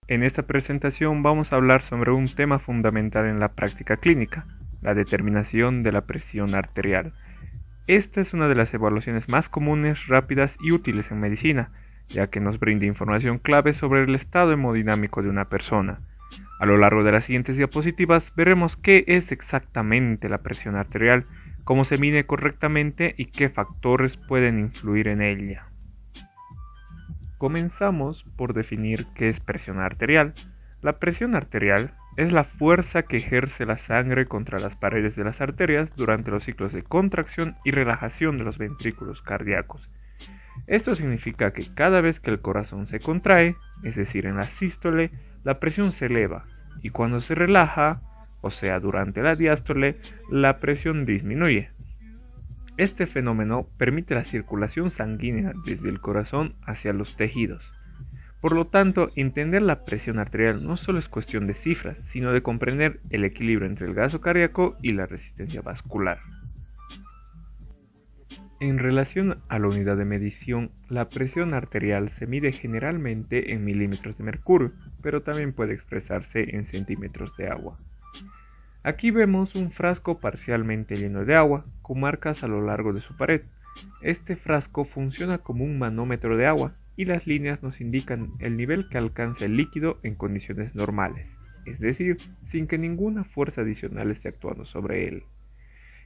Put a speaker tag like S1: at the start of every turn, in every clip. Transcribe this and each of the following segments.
S1: En esta presentación vamos a hablar sobre un tema fundamental en la práctica clínica, la determinación de la presión arterial. Esta es una de las evaluaciones más comunes, rápidas y útiles en medicina, ya que nos brinda información clave sobre el estado hemodinámico de una persona. A lo largo de las siguientes diapositivas veremos qué es exactamente la presión arterial, cómo se mide correctamente y qué factores pueden influir en ella. Comenzamos por definir qué es presión arterial. La presión arterial es la fuerza que ejerce la sangre contra las paredes de las arterias durante los ciclos de contracción y relajación de los ventrículos cardíacos. Esto significa que cada vez que el corazón se contrae, es decir, en la sístole, la presión se eleva, y cuando se relaja, o sea, durante la diástole, la presión disminuye. Este fenómeno permite la circulación sanguínea desde el corazón hacia los tejidos. Por lo tanto, entender la presión arterial no solo es cuestión de cifras, sino de comprender el equilibrio entre el gasto cardíaco y la resistencia vascular. En relación a la unidad de medición, la presión arterial se mide generalmente en milímetros de mercurio, pero también puede expresarse en centímetros de agua. Aquí vemos un frasco parcialmente lleno de agua, con marcas a lo largo de su pared. Este frasco funciona como un manómetro de agua, y las líneas nos indican el nivel que alcanza el líquido en condiciones normales, es decir, sin que ninguna fuerza adicional esté actuando sobre él.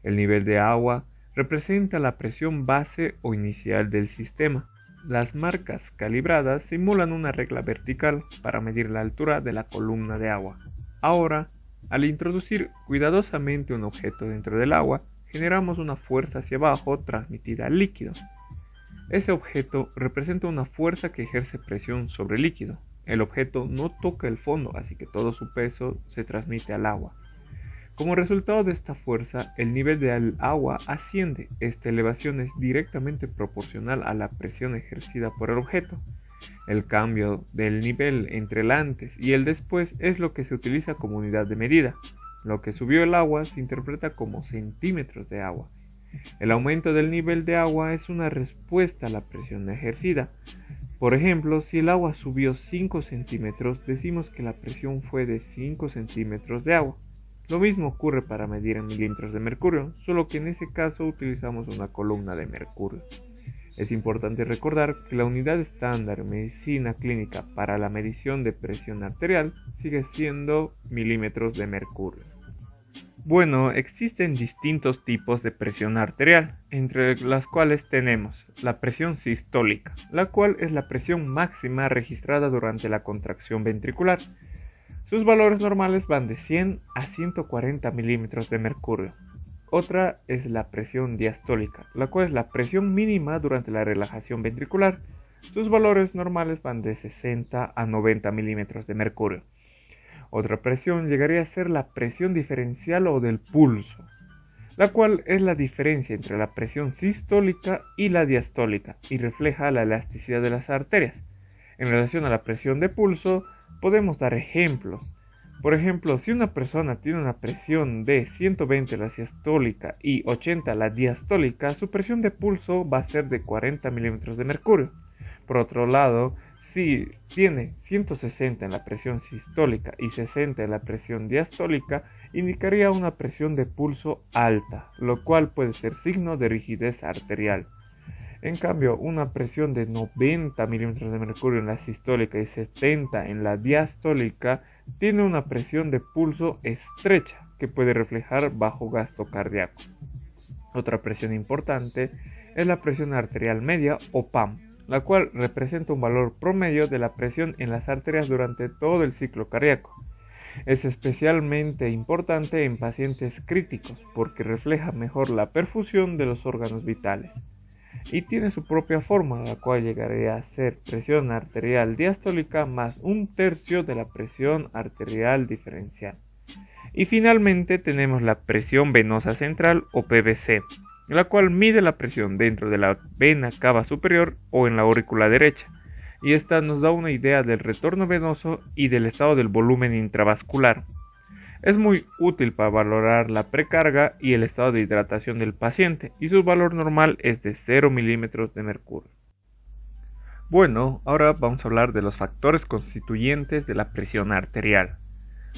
S1: El nivel de agua representa la presión base o inicial del sistema. Las marcas calibradas simulan una regla vertical para medir la altura de la columna de agua. Ahora, al introducir cuidadosamente un objeto dentro del agua, generamos una fuerza hacia abajo transmitida al líquido. Ese objeto representa una fuerza que ejerce presión sobre el líquido. El objeto no toca el fondo, así que todo su peso se transmite al agua. Como resultado de esta fuerza, el nivel del agua asciende. Esta elevación es directamente proporcional a la presión ejercida por el objeto. El cambio del nivel entre el antes y el después es lo que se utiliza como unidad de medida. Lo que subió el agua se interpreta como centímetros de agua. El aumento del nivel de agua es una respuesta a la presión ejercida. Por ejemplo, si el agua subió 5 centímetros, decimos que la presión fue de 5 centímetros de agua. Lo mismo ocurre para medir en milímetros de mercurio, solo que en ese caso utilizamos una columna de mercurio. Es importante recordar que la unidad estándar en medicina clínica para la medición de presión arterial sigue siendo milímetros de mercurio. Bueno, existen distintos tipos de presión arterial, entre las cuales tenemos la presión sistólica, la cual es la presión máxima registrada durante la contracción ventricular. Sus valores normales van de 100 a 140 milímetros de mercurio. Otra es la presión diastólica, la cual es la presión mínima durante la relajación ventricular. Sus valores normales van de 60 a 90 milímetros de mercurio. Otra presión llegaría a ser la presión diferencial o del pulso, la cual es la diferencia entre la presión sistólica y la diastólica y refleja la elasticidad de las arterias. En relación a la presión de pulso, podemos dar ejemplos. Por ejemplo, si una persona tiene una presión de 120 la sistólica y 80 la diastólica, su presión de pulso va a ser de 40 milímetros de mercurio. Por otro lado, si tiene 160 en la presión sistólica y 60 en la presión diastólica, indicaría una presión de pulso alta, lo cual puede ser signo de rigidez arterial. En cambio, una presión de 90 milímetros de mercurio en la sistólica y 70 en la diastólica tiene una presión de pulso estrecha que puede reflejar bajo gasto cardíaco. Otra presión importante es la presión arterial media o PAM, la cual representa un valor promedio de la presión en las arterias durante todo el ciclo cardíaco. Es especialmente importante en pacientes críticos porque refleja mejor la perfusión de los órganos vitales. Y tiene su propia forma, la cual llegaría a ser presión arterial diastólica más 1/3 de la presión arterial diferencial. Y finalmente tenemos la presión venosa central o PVC, la cual mide la presión dentro de la vena cava superior o en la aurícula derecha, y esta nos da una idea del retorno venoso y del estado del volumen intravascular. Es muy útil para valorar la precarga y el estado de hidratación del paciente, y su valor normal es de 0 milímetros de mercurio. Bueno, ahora vamos a hablar de los factores constituyentes de la presión arterial.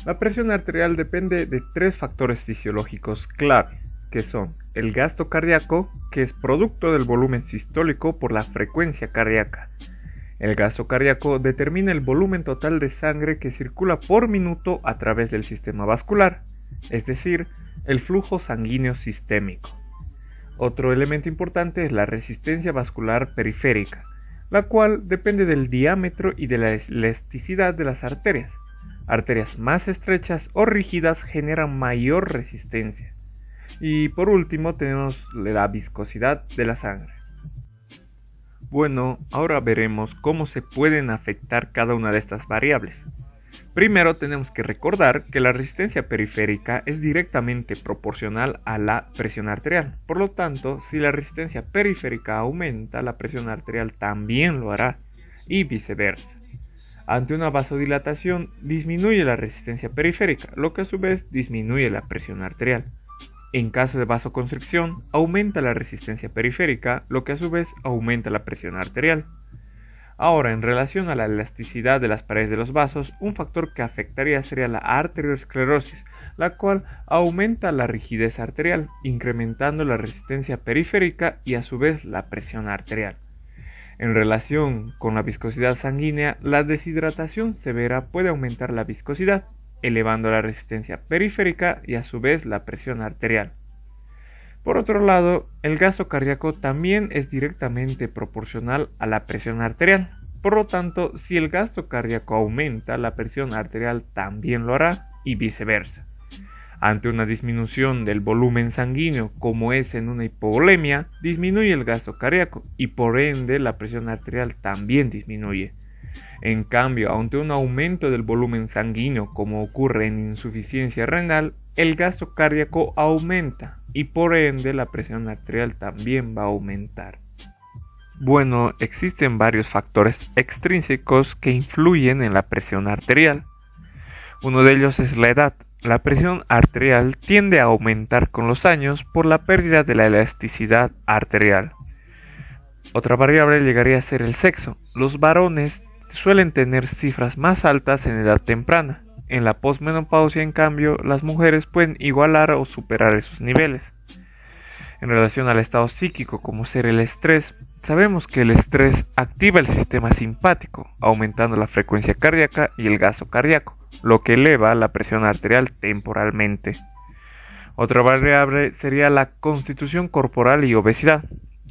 S1: La presión arterial depende de tres factores fisiológicos clave, que son el gasto cardíaco, que es producto del volumen sistólico por la frecuencia cardíaca. El gasto cardíaco determina el volumen total de sangre que circula por minuto a través del sistema vascular, es decir, el flujo sanguíneo sistémico. Otro elemento importante es la resistencia vascular periférica, la cual depende del diámetro y de la elasticidad de las arterias. Arterias más estrechas o rígidas generan mayor resistencia. Y por último tenemos la viscosidad de la sangre. Bueno, ahora veremos cómo se pueden afectar cada una de estas variables. Primero tenemos que recordar que la resistencia periférica es directamente proporcional a la presión arterial. Por lo tanto, si la resistencia periférica aumenta, la presión arterial también lo hará, y viceversa. Ante una vasodilatación, disminuye la resistencia periférica, lo que a su vez disminuye la presión arterial. En caso de vasoconstricción, aumenta la resistencia periférica, lo que a su vez aumenta la presión arterial. Ahora, en relación a la elasticidad de las paredes de los vasos, un factor que afectaría sería la arteriosclerosis, la cual aumenta la rigidez arterial, incrementando la resistencia periférica y a su vez la presión arterial. En relación con la viscosidad sanguínea, la deshidratación severa puede aumentar la viscosidad, elevando la resistencia periférica y a su vez la presión arterial. Por otro lado, el gasto cardíaco también es directamente proporcional a la presión arterial. Por lo tanto, si el gasto cardíaco aumenta, la presión arterial también lo hará y viceversa. Ante una disminución del volumen sanguíneo, como es en una hipovolemia, disminuye el gasto cardíaco y por ende la presión arterial también disminuye. En cambio, ante un aumento del volumen sanguíneo, como ocurre en insuficiencia renal, el gasto cardíaco aumenta y por ende la presión arterial también va a aumentar. Bueno, existen varios factores extrínsecos que influyen en la presión arterial. Uno de ellos es la edad. La presión arterial tiende a aumentar con los años por la pérdida de la elasticidad arterial. Otra variable llegaría a ser el sexo. Los varones suelen tener cifras más altas en edad temprana. En la posmenopausia, en cambio, las mujeres pueden igualar o superar esos niveles. En relación al estado psíquico, como ser el estrés, sabemos que el estrés activa el sistema simpático, aumentando la frecuencia cardíaca y el gasto cardíaco, lo que eleva la presión arterial temporalmente. Otra variable sería la constitución corporal y obesidad.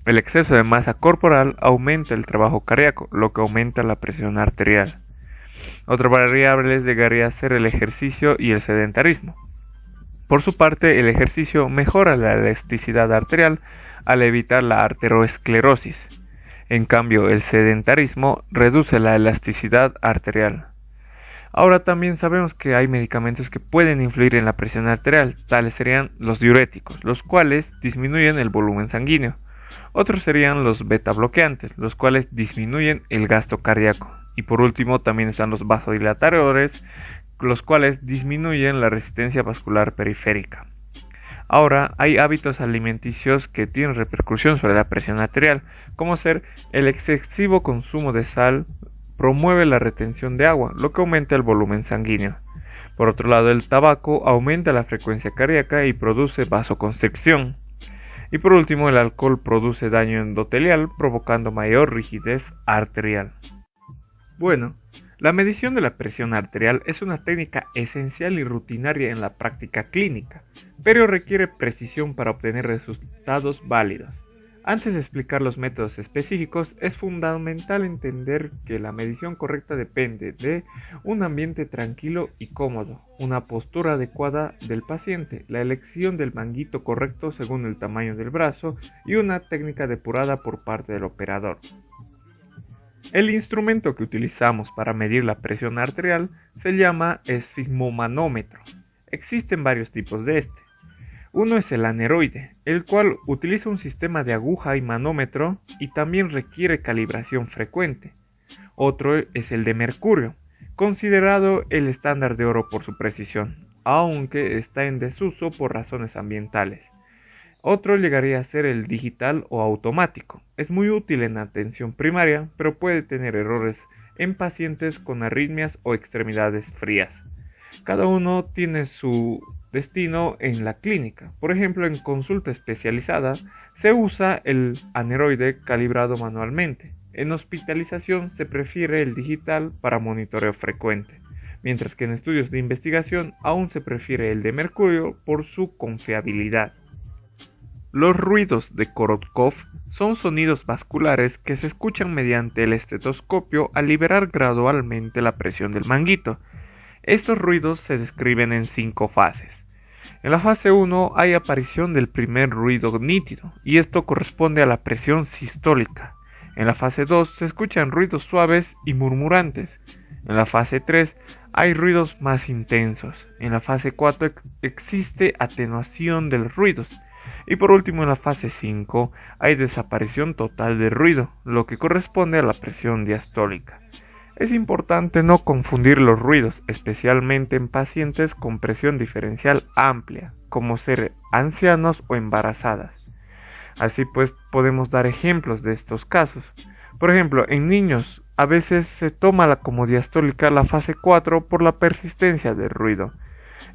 S1: El exceso de masa corporal aumenta el trabajo cardíaco, lo que aumenta la presión arterial. Otra variable llegaría a ser el ejercicio y el sedentarismo. Por su parte, el ejercicio mejora la elasticidad arterial al evitar la arteriosclerosis. En cambio, el sedentarismo reduce la elasticidad arterial. Ahora también sabemos que hay medicamentos que pueden influir en la presión arterial, tales serían los diuréticos, los cuales disminuyen el volumen sanguíneo. Otros serían los beta bloqueantes, los cuales disminuyen el gasto cardíaco. Y por último también están los vasodilatadores, los cuales disminuyen la resistencia vascular periférica. Ahora hay hábitos alimenticios que tienen repercusión sobre la presión arterial, como ser el excesivo consumo de sal promueve la retención de agua, lo que aumenta el volumen sanguíneo. Por otro lado, el tabaco aumenta la frecuencia cardíaca y produce vasoconstricción. Y por último, el alcohol produce daño endotelial, provocando mayor rigidez arterial. Bueno, la medición de la presión arterial es una técnica esencial y rutinaria en la práctica clínica, pero requiere precisión para obtener resultados válidos. Antes de explicar los métodos específicos, es fundamental entender que la medición correcta depende de un ambiente tranquilo y cómodo, una postura adecuada del paciente, la elección del manguito correcto según el tamaño del brazo y una técnica depurada por parte del operador. El instrumento que utilizamos para medir la presión arterial se llama esfigmomanómetro. Existen varios tipos de este. Uno es el aneroide, el cual utiliza un sistema de aguja y manómetro y también requiere calibración frecuente. Otro es el de mercurio, considerado el estándar de oro por su precisión, aunque está en desuso por razones ambientales. Otro llegaría a ser el digital o automático. Es muy útil en atención primaria, pero puede tener errores en pacientes con arritmias o extremidades frías. Cada uno tiene su destino en la clínica. Por ejemplo, en consulta especializada se usa el aneroide calibrado manualmente. En hospitalización se prefiere el digital para monitoreo frecuente, mientras que en estudios de investigación aún se prefiere el de mercurio por su confiabilidad. Los ruidos de Korotkov son sonidos vasculares que se escuchan mediante el estetoscopio al liberar gradualmente la presión del manguito. Estos ruidos se describen en 5 fases. En la fase 1 hay aparición del primer ruido nítido, y esto corresponde a la presión sistólica. En la fase 2 se escuchan ruidos suaves y murmurantes. En la fase 3 hay ruidos más intensos. En la fase 4 existe atenuación de los ruidos. Y por último, en la fase 5 hay desaparición total de ruido, lo que corresponde a la presión diastólica. Es importante no confundir los ruidos, especialmente en pacientes con presión diferencial amplia, como ser ancianos o embarazadas. Así pues, podemos dar ejemplos de estos casos. Por ejemplo, en niños, a veces se toma como diastólica la fase 4 por la persistencia del ruido.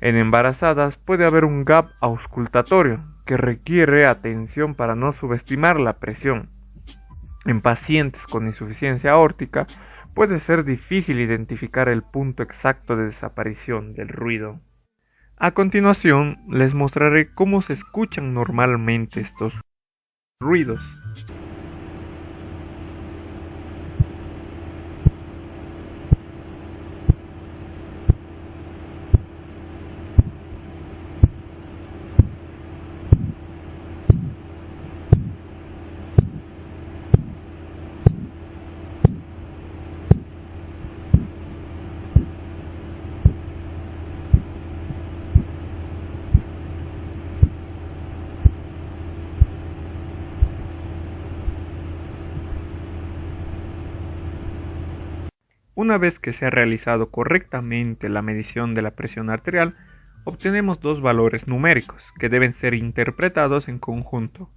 S1: En embarazadas puede haber un gap auscultatorio, que requiere atención para no subestimar la presión. En pacientes con insuficiencia aórtica, puede ser difícil identificar el punto exacto de desaparición del ruido. A continuación, les mostraré cómo se escuchan normalmente estos ruidos. Una vez que se ha realizado correctamente la medición de la presión arterial, obtenemos dos valores numéricos que deben ser interpretados en conjunto,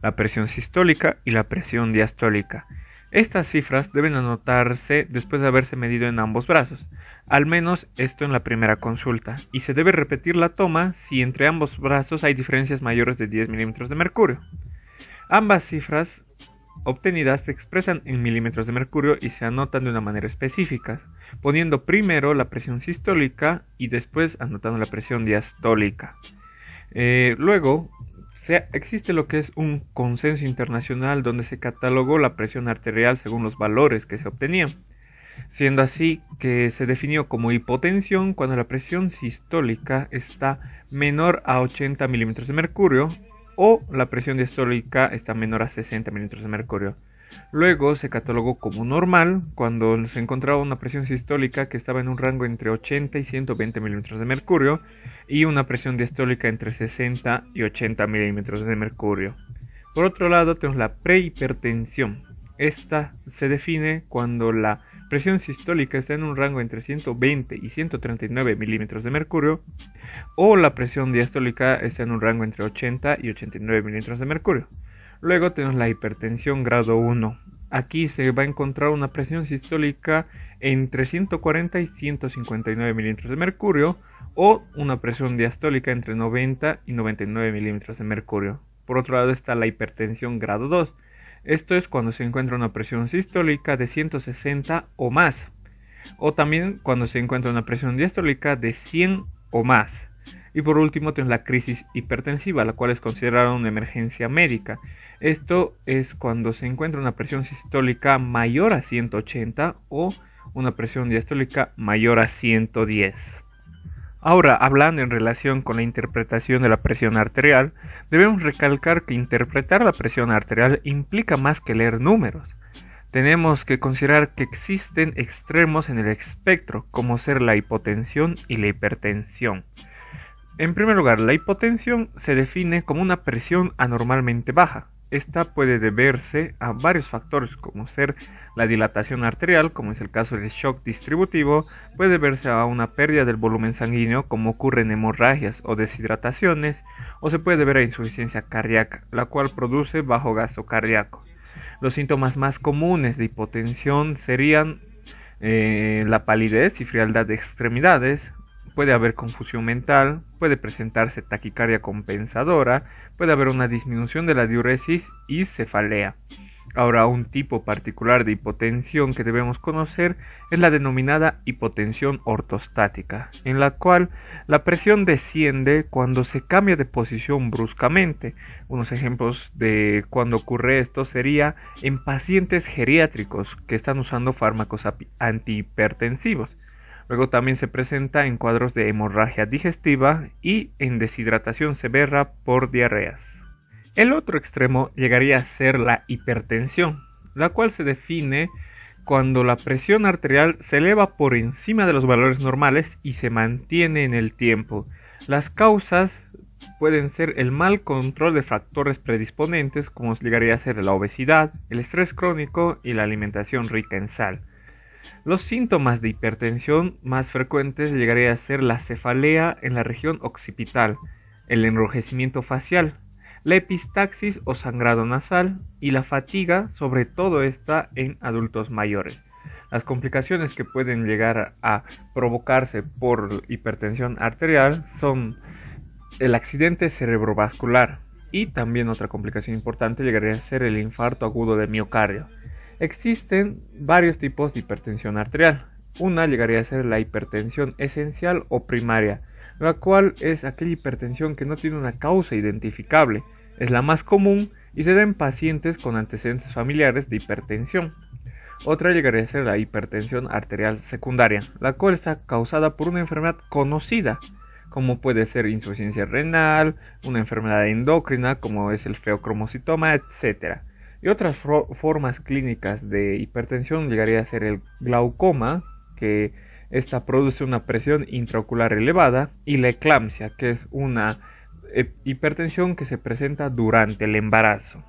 S1: la presión sistólica y la presión diastólica. Estas cifras deben anotarse después de haberse medido en ambos brazos, al menos esto en la primera consulta, y se debe repetir la toma si entre ambos brazos hay diferencias mayores de 10 milímetros de mercurio. Ambas cifras obtenidas se expresan en milímetros de mercurio y se anotan de una manera específica, poniendo primero la presión sistólica y después anotando la presión diastólica. Luego, existe lo que es un consenso internacional donde se catalogó la presión arterial según los valores que se obtenían, siendo así que se definió como hipotensión cuando la presión sistólica está menor a 80 milímetros de mercurio o la presión diastólica está menor a 60 milímetros de mercurio. Luego se catalogó como normal cuando se encontraba una presión sistólica que estaba en un rango entre 80 y 120 milímetros de mercurio y una presión diastólica entre 60 y 80 milímetros de mercurio. Por otro lado tenemos la prehipertensión. Esta se define cuando la presión sistólica está en un rango entre 120 y 139 milímetros de mercurio o la presión diastólica está en un rango entre 80 y 89 milímetros de mercurio. Luego tenemos la hipertensión grado 1. Aquí se va a encontrar una presión sistólica entre 140 y 159 milímetros de mercurio o una presión diastólica entre 90 y 99 milímetros de mercurio. Por otro lado está la hipertensión grado 2. Esto es cuando se encuentra una presión sistólica de 160 o más, o también cuando se encuentra una presión diastólica de 100 o más. Y por último tenemos la crisis hipertensiva, la cual es considerada una emergencia médica. Esto es cuando se encuentra una presión sistólica mayor a 180 o una presión diastólica mayor a 110. Ahora, hablando en relación con la interpretación de la presión arterial, debemos recalcar que interpretar la presión arterial implica más que leer números. Tenemos que considerar que existen extremos en el espectro, como ser la hipotensión y la hipertensión. En primer lugar, la hipotensión se define como una presión anormalmente baja, Esta puede deberse a varios factores, como ser la dilatación arterial, como es el caso del shock distributivo, puede deberse a una pérdida del volumen sanguíneo, como ocurre en hemorragias o deshidrataciones, o se puede deber a insuficiencia cardíaca, la cual produce bajo gasto cardíaco. Los síntomas más comunes de hipotensión serían la palidez y frialdad de extremidades, puede haber confusión mental, puede presentarse taquicardia compensadora, puede haber una disminución de la diuresis y cefalea. Ahora, un tipo particular de hipotensión que debemos conocer es la denominada hipotensión ortostática, en la cual la presión desciende cuando se cambia de posición bruscamente. Unos ejemplos de cuando ocurre esto sería en pacientes geriátricos que están usando fármacos antihipertensivos. Luego también se presenta en cuadros de hemorragia digestiva y en deshidratación severa por diarreas. El otro extremo llegaría a ser la hipertensión, la cual se define cuando la presión arterial se eleva por encima de los valores normales y se mantiene en el tiempo. Las causas pueden ser el mal control de factores predisponentes, como llegaría a ser la obesidad, el estrés crónico y la alimentación rica en sal. Los síntomas de hipertensión más frecuentes llegaría a ser la cefalea en la región occipital, el enrojecimiento facial, la epistaxis o sangrado nasal y la fatiga, sobre todo esta en adultos mayores. Las complicaciones que pueden llegar a provocarse por hipertensión arterial son el accidente cerebrovascular y también otra complicación importante llegaría a ser el infarto agudo de miocardio. Existen varios tipos de hipertensión arterial. Una llegaría a ser la hipertensión esencial o primaria, la cual es aquella hipertensión que no tiene una causa identificable. Es la más común y se da en pacientes con antecedentes familiares de hipertensión. Otra llegaría a ser la hipertensión arterial secundaria, la cual está causada por una enfermedad conocida, como puede ser insuficiencia renal, una enfermedad endocrina como es el feocromocitoma, etc. Y otras formas clínicas de hipertensión llegaría a ser el glaucoma, que esta produce una presión intraocular elevada, y la eclampsia, que es una hipertensión que se presenta durante el embarazo.